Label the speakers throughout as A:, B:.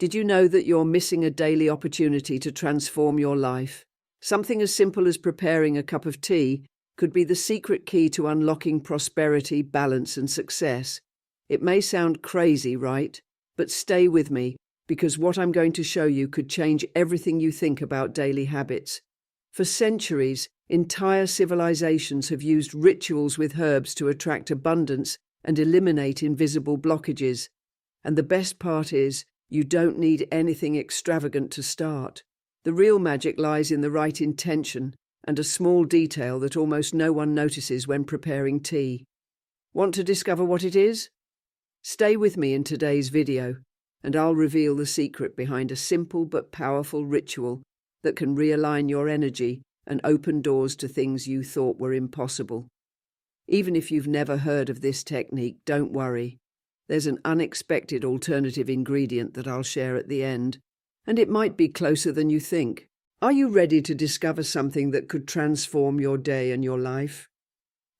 A: Did you know that you're missing a daily opportunity to transform your life? Something as simple as preparing a cup of tea could be the secret key to unlocking prosperity, balance, and success. It may sound crazy, right? But stay with me, because what I'm going to show you could change everything you think about daily habits. For centuries, entire civilizations have used rituals with herbs to attract abundance and eliminate invisible blockages. And the best part is, you don't need anything extravagant to start. The real magic lies in the right intention and a small detail that almost no one notices when preparing tea. Want to discover what it is? Stay with me in today's video, and I'll reveal the secret behind a simple but powerful ritual that can realign your energy and open doors to things you thought were impossible. Even if you've never heard of this technique, don't worry. There's an unexpected alternative ingredient that I'll share at the end, and it might be closer than you think. Are you ready to discover something that could transform your day and your life?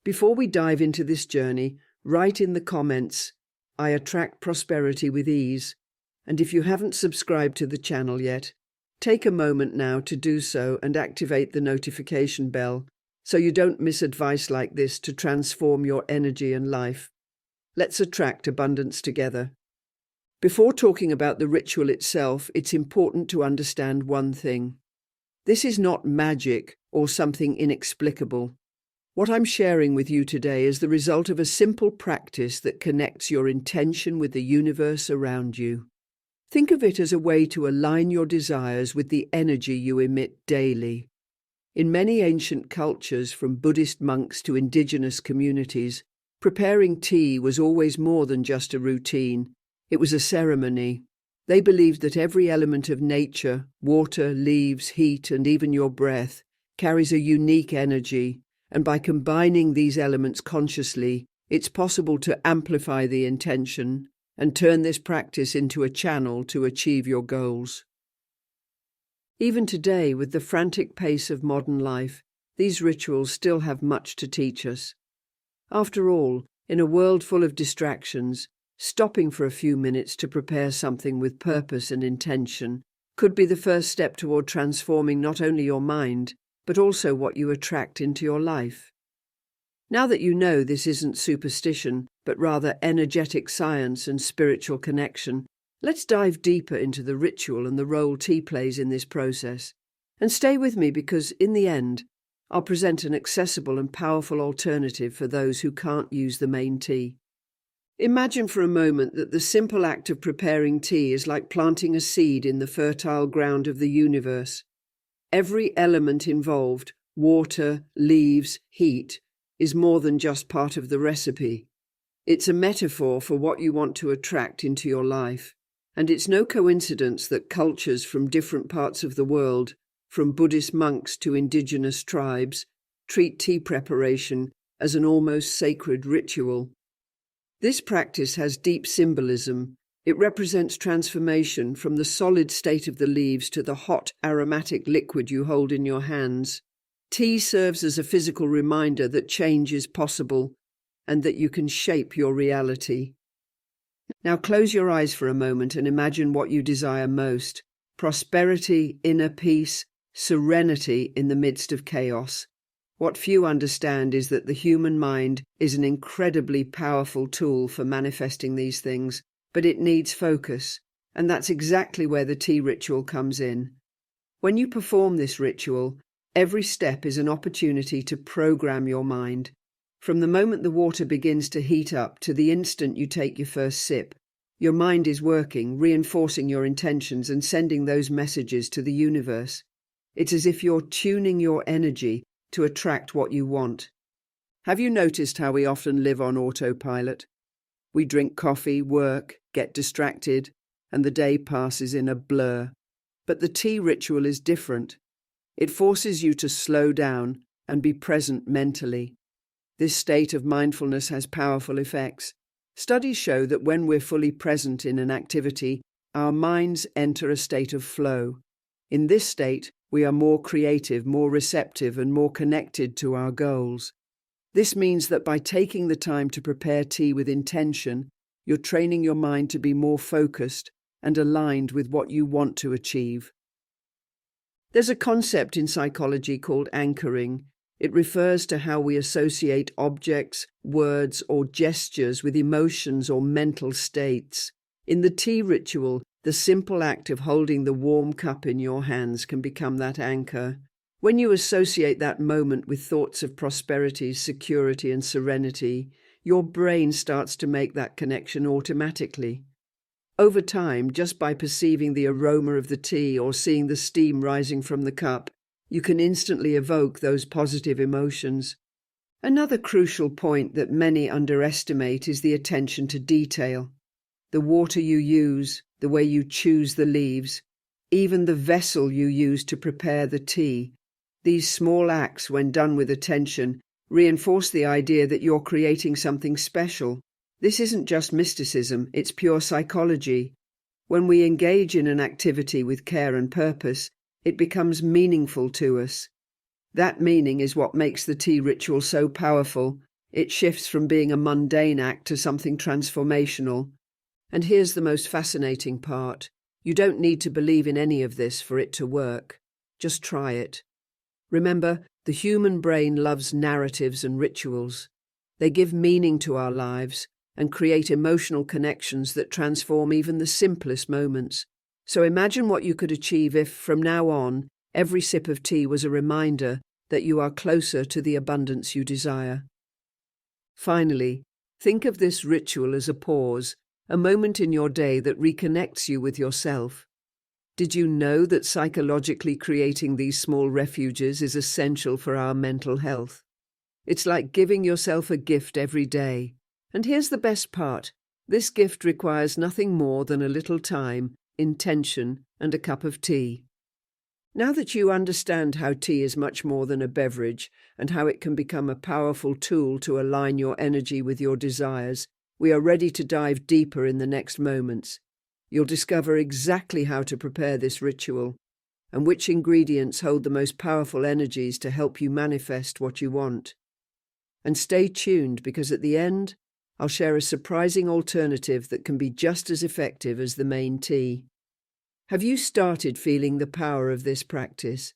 A: Before we dive into this journey, write in the comments, "I attract prosperity with ease." And if you haven't subscribed to the channel yet, take a moment now to do so and activate the notification bell so you don't miss advice like this to transform your energy and life. Let's attract abundance together. Before talking about the ritual itself, it's important to understand one thing. This is not magic or something inexplicable. What I'm sharing with you today is the result of a simple practice that connects your intention with the universe around you. Think of it as a way to align your desires with the energy you emit daily. In many ancient cultures, from Buddhist monks to indigenous communities, preparing tea was always more than just a routine. It was a ceremony. They believed that every element of nature, water, leaves, heat, and even your breath, carries a unique energy, and by combining these elements consciously, it's possible to amplify the intention and turn this practice into a channel to achieve your goals. Even today, with the frantic pace of modern life, these rituals still have much to teach us. After all, in a world full of distractions, stopping for a few minutes to prepare something with purpose and intention could be the first step toward transforming not only your mind, but also what you attract into your life. Now that you know this isn't superstition, but rather energetic science and spiritual connection, let's dive deeper into the ritual and the role tea plays in this process. And stay with me because, in the end, I'll present an accessible and powerful alternative for those who can't use the main tea. Imagine for a moment that the simple act of preparing tea is like planting a seed in the fertile ground of the universe. Every element involved, water, leaves, heat, is more than just part of the recipe. It's a metaphor for what you want to attract into your life. And it's no coincidence that cultures from different parts of the world, from Buddhist monks to indigenous tribes, treat tea preparation as an almost sacred ritual. This practice has deep symbolism. It represents transformation from the solid state of the leaves to the hot, aromatic liquid you hold in your hands. Tea serves as a physical reminder that change is possible and that you can shape your reality. Now close your eyes for a moment and imagine what you desire most: prosperity, inner peace, serenity in the midst of chaos. What few understand is that the human mind is an incredibly powerful tool for manifesting these things, but it needs focus, and that's exactly where the tea ritual comes in. When you perform this ritual, every step is an opportunity to program your mind. From the moment the water begins to heat up to the instant you take your first sip, your mind is working, reinforcing your intentions and sending those messages to the universe. It's as if you're tuning your energy to attract what you want. Have you noticed how we often live on autopilot? We drink coffee, work, get distracted, and the day passes in a blur. But the tea ritual is different. It forces you to slow down and be present mentally. This state of mindfulness has powerful effects. Studies show that when we're fully present in an activity, our minds enter a state of flow. In this state, we are more creative, more receptive, and more connected to our goals. This means that by taking the time to prepare tea with intention, you're training your mind to be more focused and aligned with what you want to achieve. There's a concept in psychology called anchoring. It refers to how we associate objects, words, or gestures with emotions or mental states. In the tea ritual, the simple act of holding the warm cup in your hands can become that anchor. When you associate that moment with thoughts of prosperity, security, and serenity, your brain starts to make that connection automatically. Over time, just by perceiving the aroma of the tea or seeing the steam rising from the cup, you can instantly evoke those positive emotions. Another crucial point that many underestimate is the attention to detail. The water you use, the way you choose the leaves, even the vessel you use to prepare the tea. These small acts, when done with attention, reinforce the idea that you're creating something special. This isn't just mysticism, it's pure psychology. When we engage in an activity with care and purpose, it becomes meaningful to us. That meaning is what makes the tea ritual so powerful. It shifts from being a mundane act to something transformational. And here's the most fascinating part. You don't need to believe in any of this for it to work. Just try it. Remember, the human brain loves narratives and rituals. They give meaning to our lives and create emotional connections that transform even the simplest moments. So imagine what you could achieve if, from now on, every sip of tea was a reminder that you are closer to the abundance you desire. Finally, think of this ritual as a pause, a moment in your day that reconnects you with yourself. Did you know that psychologically creating these small refuges is essential for our mental health? It's like giving yourself a gift every day. And here's the best part. This gift requires nothing more than a little time, intention, and a cup of tea. Now that you understand how tea is much more than a beverage and how it can become a powerful tool to align your energy with your desires, we are ready to dive deeper in the next moments. You'll discover exactly how to prepare this ritual and which ingredients hold the most powerful energies to help you manifest what you want. And stay tuned, because at the end, I'll share a surprising alternative that can be just as effective as the main tea. Have you started feeling the power of this practice?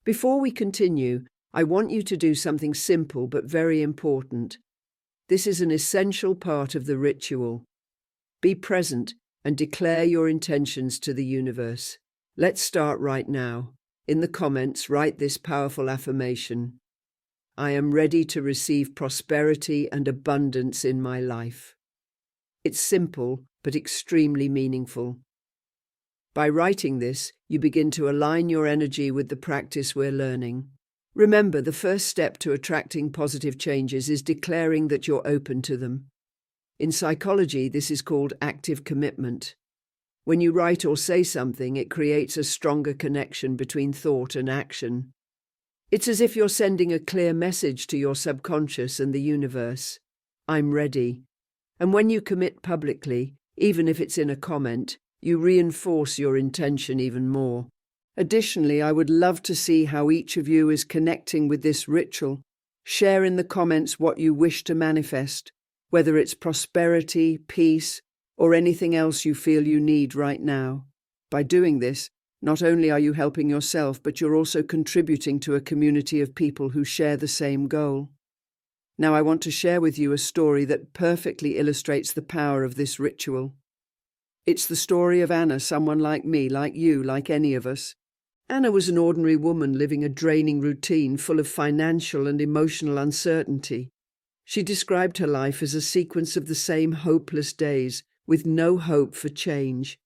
A: Before we continue, I want you to do something simple but very important. This is an essential part of the ritual. Be present and declare your intentions to the universe. Let's start right now. In the comments, write this powerful affirmation. I am ready to receive prosperity and abundance in my life. It's simple, but extremely meaningful. By writing this, you begin to align your energy with the practice we're learning. Remember, the first step to attracting positive changes is declaring that you're open to them. In psychology, this is called active commitment. When you write or say something, it creates a stronger connection between thought and action. It's as if you're sending a clear message to your subconscious and the universe. I'm ready. And when you commit publicly, even if it's in a comment, you reinforce your intention even more. Additionally, I would love to see how each of you is connecting with this ritual. Share in the comments what you wish to manifest, whether it's prosperity, peace, or anything else you feel you need right now. By doing this, not only are you helping yourself, but you're also contributing to a community of people who share the same goal. Now I want to share with you a story that perfectly illustrates the power of this ritual. It's the story of Anna, someone like me, like you, like any of us. Anna was an ordinary woman living a draining routine full of financial and emotional uncertainty. She described her life as a sequence of the same hopeless days, with no hope for change.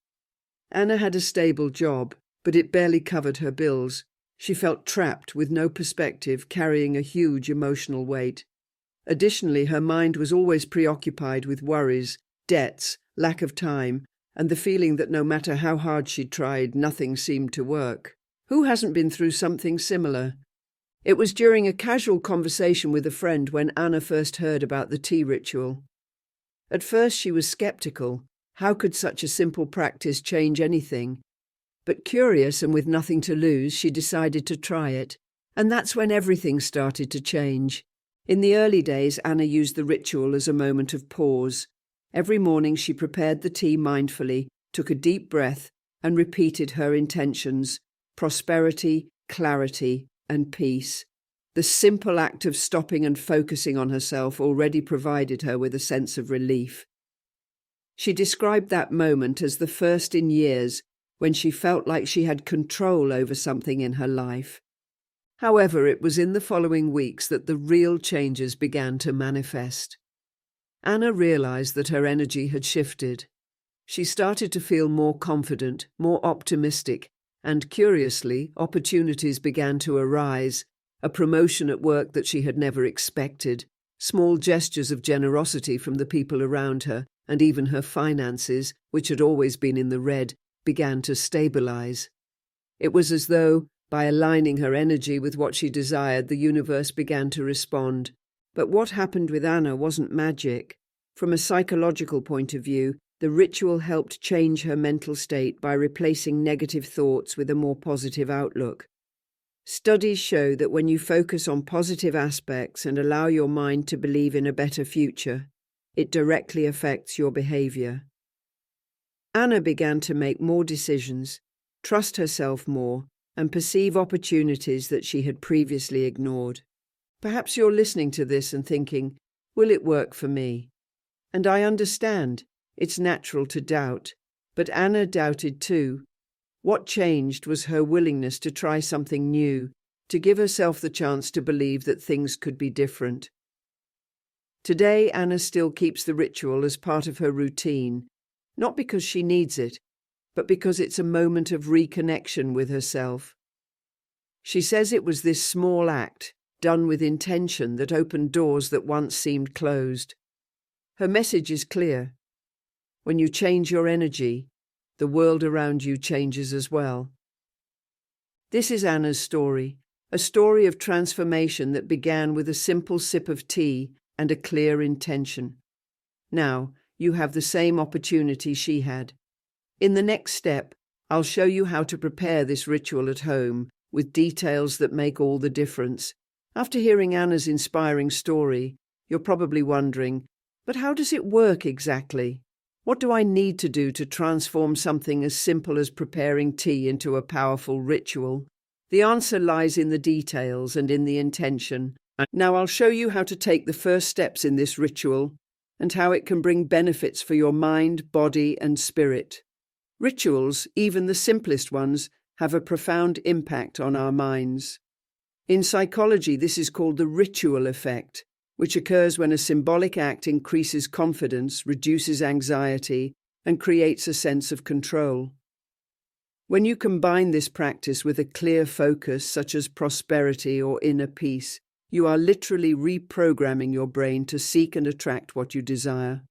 A: Anna had a stable job, but it barely covered her bills. She felt trapped with no perspective, carrying a huge emotional weight. Additionally, her mind was always preoccupied with worries, debts, lack of time, and the feeling that no matter how hard she tried, nothing seemed to work. Who hasn't been through something similar? It was during a casual conversation with a friend when Anna first heard about the tea ritual. At first she was skeptical. How could such a simple practice change anything? But curious and with nothing to lose, she decided to try it. And that's when everything started to change. In the early days, Anna used the ritual as a moment of pause. Every morning she prepared the tea mindfully, took a deep breath, and repeated her intentions: prosperity, clarity, and peace. The simple act of stopping and focusing on herself already provided her with a sense of relief. She described that moment as the first in years when she felt like she had control over something in her life. However, it was in the following weeks that the real changes began to manifest. Anna realized that her energy had shifted. She started to feel more confident, more optimistic, and curiously, opportunities began to arise: a promotion at work that she had never expected, small gestures of generosity from the people around her, and even her finances, which had always been in the red, began to stabilize. It was as though, by aligning her energy with what she desired, the universe began to respond. But what happened with Anna wasn't magic. From a psychological point of view, the ritual helped change her mental state by replacing negative thoughts with a more positive outlook. Studies show that when you focus on positive aspects and allow your mind to believe in a better future, it directly affects your behavior. Anna began to make more decisions, trust herself more, and perceive opportunities that she had previously ignored. Perhaps you're listening to this and thinking, will it work for me? And I understand, it's natural to doubt, but Anna doubted too. What changed was her willingness to try something new, to give herself the chance to believe that things could be different. Today, Anna still keeps the ritual as part of her routine, not because she needs it, but because it's a moment of reconnection with herself. She says it was this small act, done with intention, that opened doors that once seemed closed. Her message is clear. When you change your energy, the world around you changes as well. This is Anna's story, a story of transformation that began with a simple sip of tea and a clear intention. Now, you have the same opportunity she had. In the next step, I'll show you how to prepare this ritual at home with details that make all the difference. After hearing Anna's inspiring story, you're probably wondering, but how does it work exactly? What do I need to do to transform something as simple as preparing tea into a powerful ritual? The answer lies in the details and in the intention. Now I'll show you how to take the first steps in this ritual and how it can bring benefits for your mind, body, and spirit. Rituals, even the simplest ones, have a profound impact on our minds. In psychology, this is called the ritual effect, which occurs when a symbolic act increases confidence, reduces anxiety, and creates a sense of control. When you combine this practice with a clear focus, such as prosperity or inner peace, you are literally reprogramming your brain to seek and attract what you desire.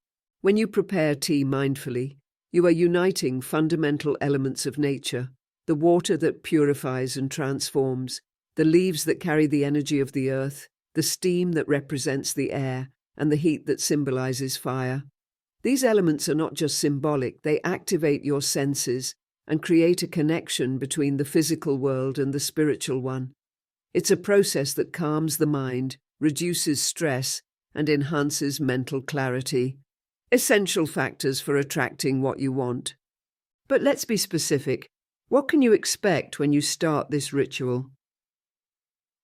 A: When you prepare tea mindfully, you are uniting fundamental elements of nature: the water that purifies and transforms, the leaves that carry the energy of the earth, the steam that represents the air, and the heat that symbolizes fire. These elements are not just symbolic, they activate your senses and create a connection between the physical world and the spiritual one. It's a process that calms the mind, reduces stress, and enhances mental clarity. Essential factors for attracting what you want. But let's be specific. What can you expect when you start this ritual?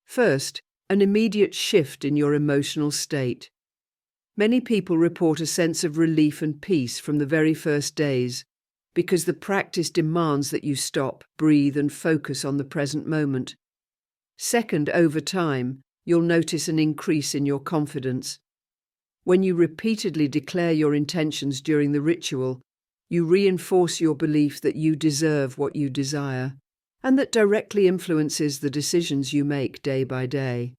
A: First, an immediate shift in your emotional state. Many people report a sense of relief and peace from the very first days, because the practice demands that you stop, breathe, and focus on the present moment. Second, over time, you'll notice an increase in your confidence. When you repeatedly declare your intentions during the ritual, you reinforce your belief that you deserve what you desire, and that directly influences the decisions you make day by day.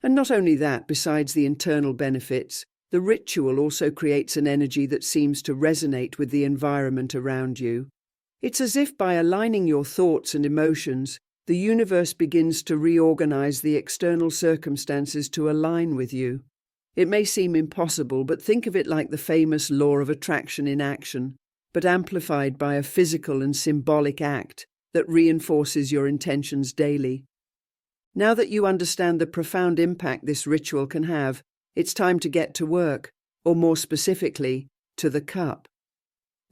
A: And not only that, besides the internal benefits, the ritual also creates an energy that seems to resonate with the environment around you. It's as if by aligning your thoughts and emotions, the universe begins to reorganize the external circumstances to align with you. It may seem impossible, but think of it like the famous law of attraction in action, but amplified by a physical and symbolic act that reinforces your intentions daily. Now that you understand the profound impact this ritual can have, it's time to get to work, or more specifically, to the cup.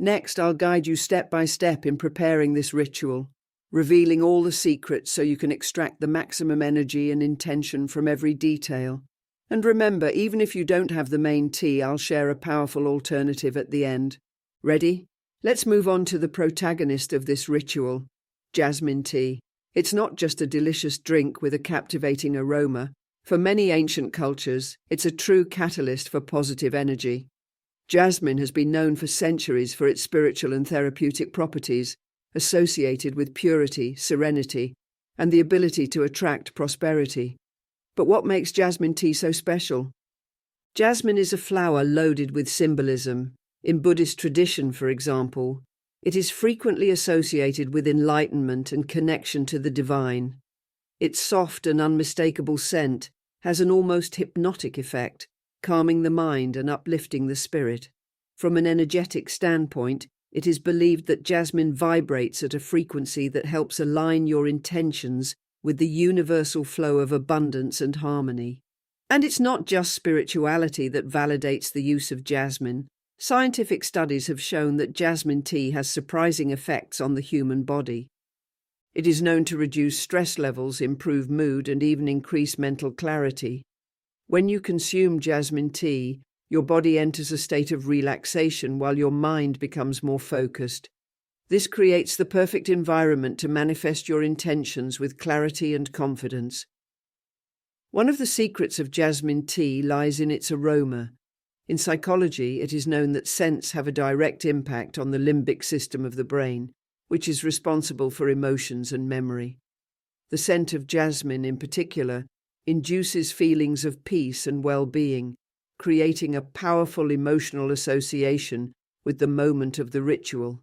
A: Next, I'll guide you step by step in preparing this ritual, revealing all the secrets so you can extract the maximum energy and intention from every detail. And remember, even if you don't have the main tea, I'll share a powerful alternative at the end. Ready? Let's move on to the protagonist of this ritual, jasmine tea. It's not just a delicious drink with a captivating aroma. For many ancient cultures, it's a true catalyst for positive energy. Jasmine has been known for centuries for its spiritual and therapeutic properties, associated with purity, serenity, and the ability to attract prosperity. But what makes jasmine tea so special? Jasmine is a flower loaded with symbolism. In Buddhist tradition, for example, it is frequently associated with enlightenment and connection to the divine. Its soft and unmistakable scent has an almost hypnotic effect, calming the mind and uplifting the spirit. From an energetic standpoint, it is believed that jasmine vibrates at a frequency that helps align your intentions with the universal flow of abundance and harmony. And it's not just spirituality that validates the use of jasmine. Scientific studies have shown that jasmine tea has surprising effects on the human body. It is known to reduce stress levels, improve mood, and even increase mental clarity. When you consume jasmine tea, your body enters a state of relaxation while your mind becomes more focused. This creates the perfect environment to manifest your intentions with clarity and confidence. One of the secrets of jasmine tea lies in its aroma. In psychology, it is known that scents have a direct impact on the limbic system of the brain, which is responsible for emotions and memory. The scent of jasmine, in particular, induces feelings of peace and well-being, creating a powerful emotional association with the moment of the ritual.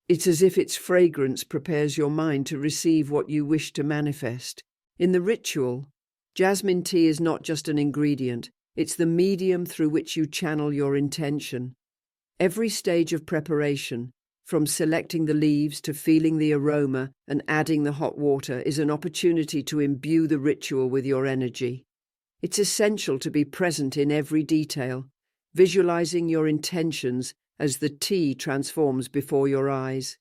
A: It's as if its fragrance prepares your mind to receive what you wish to manifest. In the ritual, jasmine tea is not just an ingredient, it's the medium through which you channel your intention. Every stage of preparation, from selecting the leaves to feeling the aroma and adding the hot water, is an opportunity to imbue the ritual with your energy. It's essential to be present in every detail, visualizing your intentions as the tea transforms before your eyes.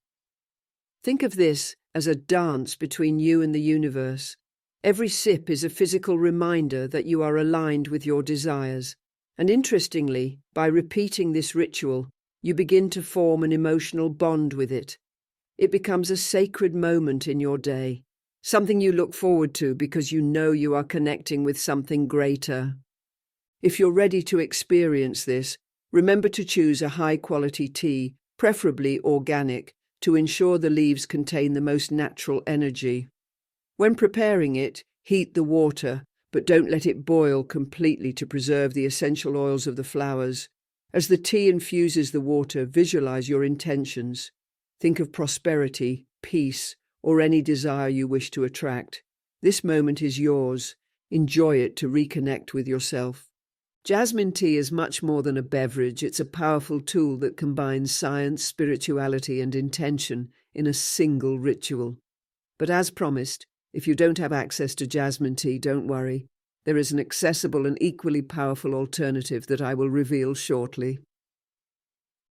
A: Think of this as a dance between you and the universe. Every sip is a physical reminder that you are aligned with your desires. And interestingly, by repeating this ritual, you begin to form an emotional bond with it. It becomes a sacred moment in your day, something you look forward to because you know you are connecting with something greater. If you're ready to experience this, remember to choose a high-quality tea, preferably organic, to ensure the leaves contain the most natural energy. When preparing it, heat the water, but don't let it boil completely to preserve the essential oils of the flowers. As the tea infuses the water, visualize your intentions. Think of prosperity, peace, or any desire you wish to attract. This moment is yours. Enjoy it to reconnect with yourself. Jasmine tea is much more than a beverage. It's a powerful tool that combines science, spirituality, and intention in a single ritual. But as promised, if you don't have access to jasmine tea, don't worry. There is an accessible and equally powerful alternative that I will reveal shortly.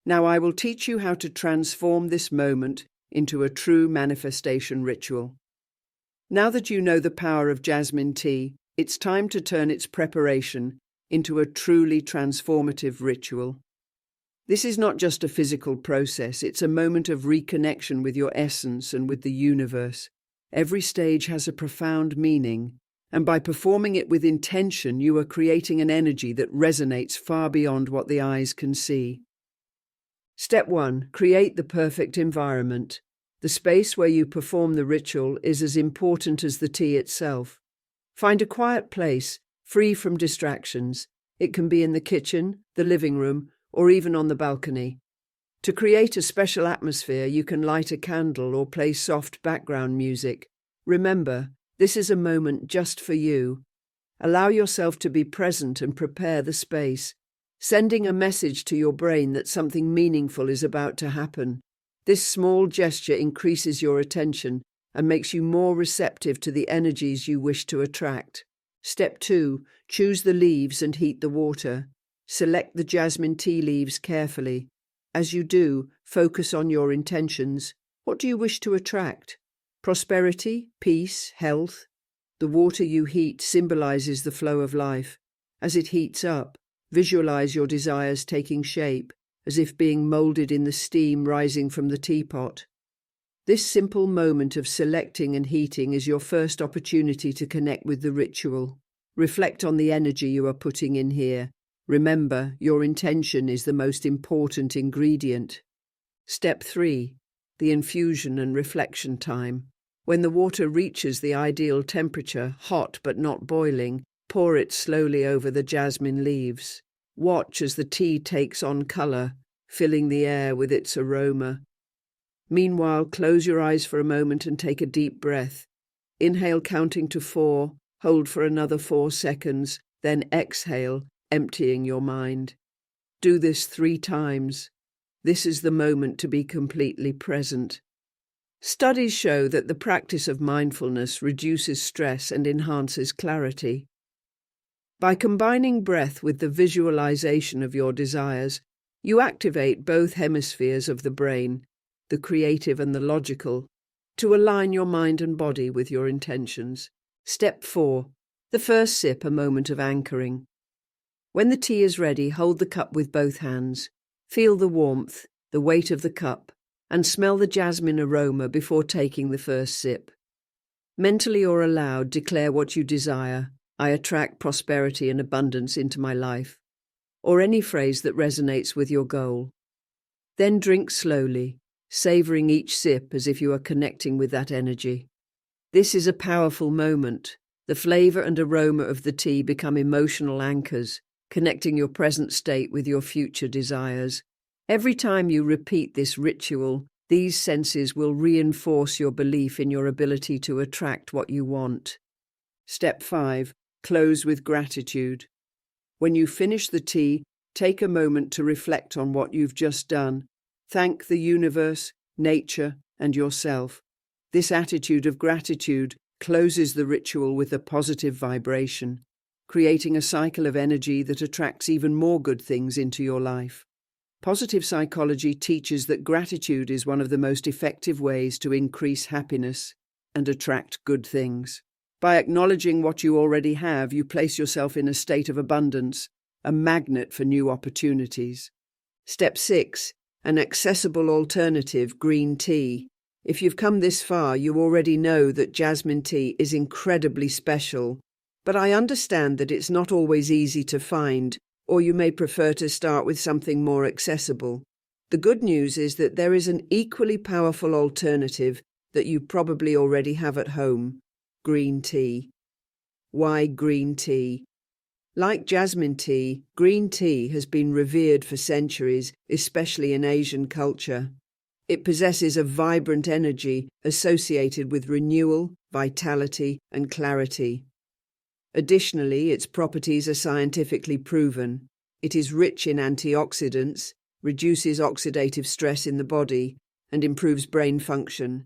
A: Now I will teach you how to transform this moment into a true manifestation ritual. Now that you know the power of jasmine tea, it's time to turn its preparation into a truly transformative ritual. This is not just a physical process, it's a moment of reconnection with your essence and with the universe. Every stage has a profound meaning, and by performing it with intention, you are creating an energy that resonates far beyond what the eyes can see. Step 1. Create the perfect environment. The space where you perform the ritual is as important as the tea itself. Find a quiet place, free from distractions. It can be in the kitchen, the living room, or even on the balcony. To create a special atmosphere, you can light a candle or play soft background music. Remember, this is a moment just for you. Allow yourself to be present and prepare the space, sending a message to your brain that something meaningful is about to happen. This small gesture increases your attention and makes you more receptive to the energies you wish to attract. Step 2. Choose the leaves and heat the water. Select the jasmine tea leaves carefully. As you do, focus on your intentions. What do you wish to attract? Prosperity, peace, health? The water you heat symbolizes the flow of life. As it heats up, visualize your desires taking shape, as if being molded in the steam rising from the teapot. This simple moment of selecting and heating is your first opportunity to connect with the ritual. Reflect on the energy you are putting in here. Remember, your intention is the most important ingredient. Step 3. The infusion and reflection time. When the water reaches the ideal temperature, hot but not boiling, pour it slowly over the jasmine leaves. Watch as the tea takes on color, filling the air with its aroma. Meanwhile, close your eyes for a moment and take a deep breath. Inhale, counting to 4, hold for another 4 seconds, then exhale, emptying your mind. Do this 3 times. This is the moment to be completely present. Studies show that the practice of mindfulness reduces stress and enhances clarity. By combining breath with the visualization of your desires, you activate both hemispheres of the brain, the creative and the logical, to align your mind and body with your intentions. Step 4. The first sip, a moment of anchoring. When the tea is ready, hold the cup with both hands. Feel the warmth, the weight of the cup, and smell the jasmine aroma before taking the first sip. Mentally or aloud, declare what you desire. I attract prosperity and abundance into my life, or any phrase that resonates with your goal. Then drink slowly, savoring each sip as if you are connecting with that energy. This is a powerful moment. The flavor and aroma of the tea become emotional anchors, connecting your present state with your future desires. Every time you repeat this ritual, these senses will reinforce your belief in your ability to attract what you want. Step 5. Close with gratitude. When you finish the tea, take a moment to reflect on what you've just done. Thank the universe, nature, and yourself. This attitude of gratitude closes the ritual with a positive vibration, creating a cycle of energy that attracts even more good things into your life. Positive psychology teaches that gratitude is one of the most effective ways to increase happiness and attract good things. By acknowledging what you already have, you place yourself in a state of abundance, a magnet for new opportunities. Step 6. An accessible alternative, green tea. If you've come this far, you already know that jasmine tea is incredibly special, but I understand that it's not always easy to find, or you may prefer to start with something more accessible. The good news is that there is an equally powerful alternative that you probably already have at home: green tea. Why green tea? Like jasmine tea, green tea has been revered for centuries, especially in Asian culture. It possesses a vibrant energy associated with renewal, vitality, and clarity. Additionally, its properties are scientifically proven. It is rich in antioxidants, reduces oxidative stress in the body, and improves brain function.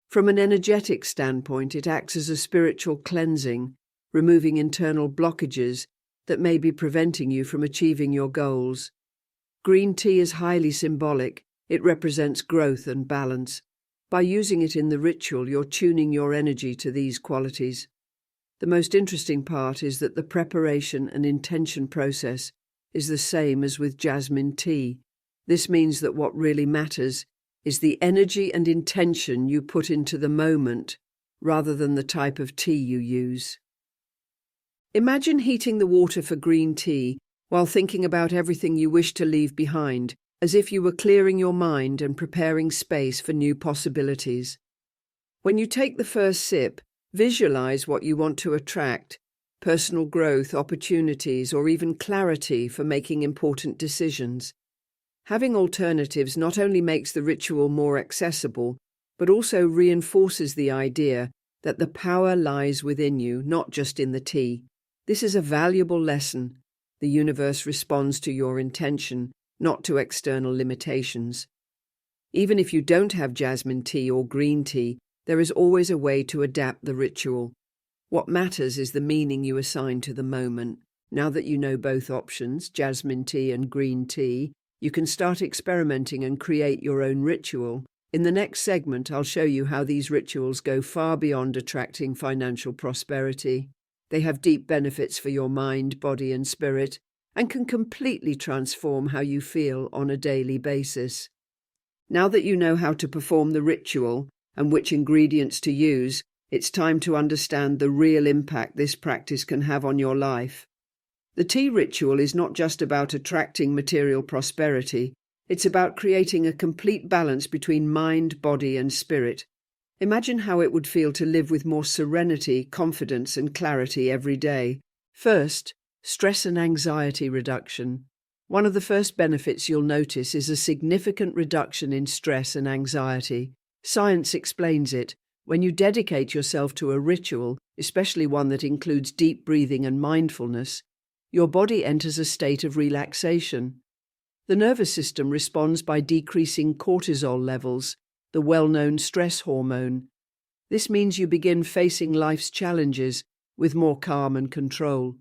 A: From an energetic standpoint, it acts as a spiritual cleansing, removing internal blockages that may be preventing you from achieving your goals. Green tea is highly symbolic. It represents growth and balance. By using it in the ritual, you're tuning your energy to these qualities. The most interesting part is that the preparation and intention process is the same as with jasmine tea. This means that what really matters is the energy and intention you put into the moment, rather than the type of tea you use. Imagine heating the water for green tea while thinking about everything you wish to leave behind, as if you were clearing your mind and preparing space for new possibilities. When you take the first sip, visualize what you want to attract: personal growth, opportunities, or even clarity for making important decisions. Having alternatives not only makes the ritual more accessible, but also reinforces the idea that the power lies within you, not just in the tea. This is a valuable lesson. The universe responds to your intention, not to external limitations. Even if you don't have jasmine tea or green tea, there is always a way to adapt the ritual. What matters is the meaning you assign to the moment. Now that you know both options, jasmine tea and green tea, You can start experimenting and create your own ritual. In the next segment, I'll show you how these rituals go far beyond attracting financial prosperity. They have deep benefits for your mind, body, and spirit, and can completely transform how you feel on a daily basis. Now that you know how to perform the ritual and which ingredients to use, it's time to understand the real impact this practice can have on your life. The tea ritual is not just about attracting material prosperity, it's about creating a complete balance between mind, body, and spirit. Imagine how it would feel to live with more serenity, confidence, and clarity every day. First, stress and anxiety reduction. One of the first benefits you'll notice is a significant reduction in stress and anxiety. Science explains it. When you dedicate yourself to a ritual, especially one that includes deep breathing and mindfulness, your body enters a state of relaxation. The nervous system responds by decreasing cortisol levels, the well-known stress hormone. This means you begin facing life's challenges with more calm and control.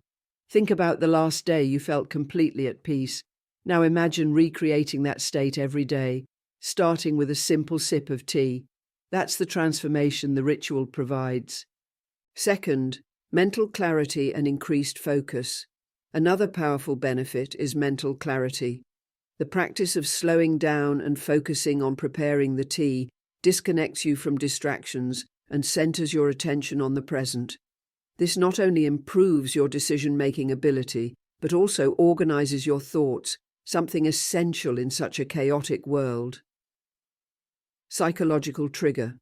A: Think about the last day you felt completely at peace. Now imagine recreating that state every day, starting with a simple sip of tea. That's the transformation the ritual provides. Second, mental clarity and increased focus. Another powerful benefit is mental clarity. The practice of slowing down and focusing on preparing the tea disconnects you from distractions and centers your attention on the present. This not only improves your decision-making ability, but also organizes your thoughts, something essential in such a chaotic world. Psychological trigger.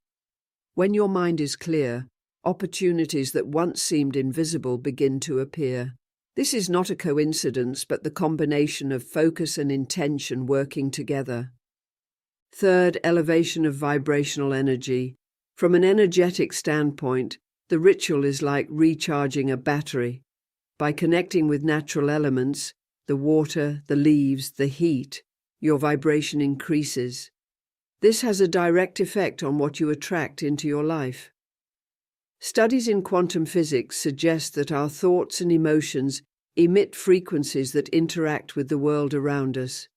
A: When your mind is clear, opportunities that once seemed invisible begin to appear. This is not a coincidence, but the combination of focus and intention working together. Third, elevation of vibrational energy. From an energetic standpoint, the ritual is like recharging a battery. By connecting with natural elements, the water, the leaves, the heat, your vibration increases. This has a direct effect on what you attract into your life. Studies in quantum physics suggest that our thoughts and emotions emit frequencies that interact with the world around us.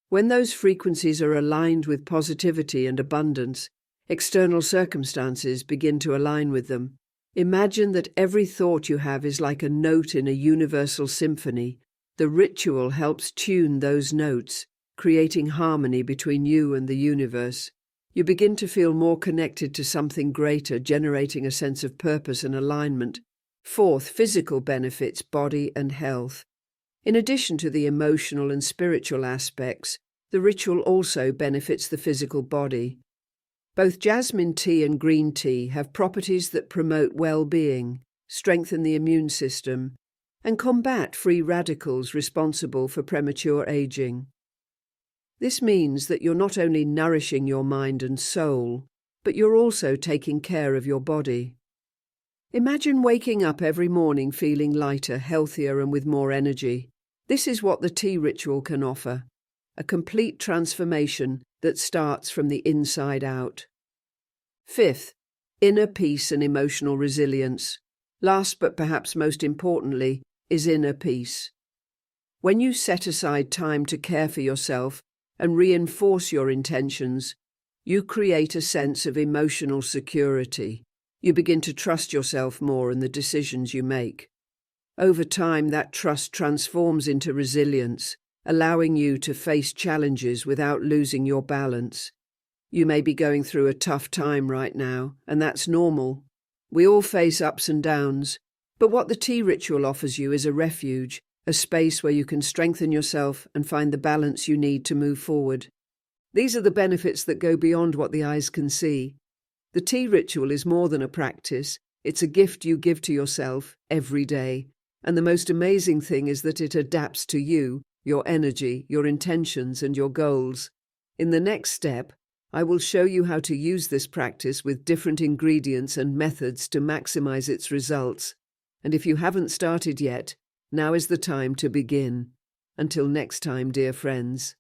A: When those frequencies are aligned with positivity and abundance, external circumstances begin to align with them. Imagine that every thought you have is like a note in a universal symphony. The ritual helps tune those notes, creating harmony between you and the universe. You begin to feel more connected to something greater, generating a sense of purpose and alignment. Fourth, physical benefits, body and health. In addition to the emotional and spiritual aspects, the ritual also benefits the physical body. Both jasmine tea and green tea have properties that promote well-being, strengthen the immune system, and combat free radicals responsible for premature aging. This means that you're not only nourishing your mind and soul, but you're also taking care of your body. Imagine waking up every morning feeling lighter, healthier, and with more energy. This is what the tea ritual can offer, a complete transformation that starts from the inside out. Fifth, inner peace and emotional resilience. Last but perhaps most importantly is inner peace. When you set aside time to care for yourself and reinforce your intentions, you create a sense of emotional security. You begin to trust yourself more in the decisions you make. Over time, that trust transforms into resilience, allowing you to face challenges without losing your balance. You may be going through a tough time right now, and that's normal. We all face ups and downs, but what the tea ritual offers you is a refuge, a space where you can strengthen yourself and find the balance you need to move forward. These are the benefits that go beyond what the eyes can see. The tea ritual is more than a practice, it's a gift you give to yourself every day. And the most amazing thing is that it adapts to you, your energy, your intentions, and your goals. In the next step, I will show you how to use this practice with different ingredients and methods to maximize its results. And if you haven't started yet, now is the time to begin. Until next time, dear friends.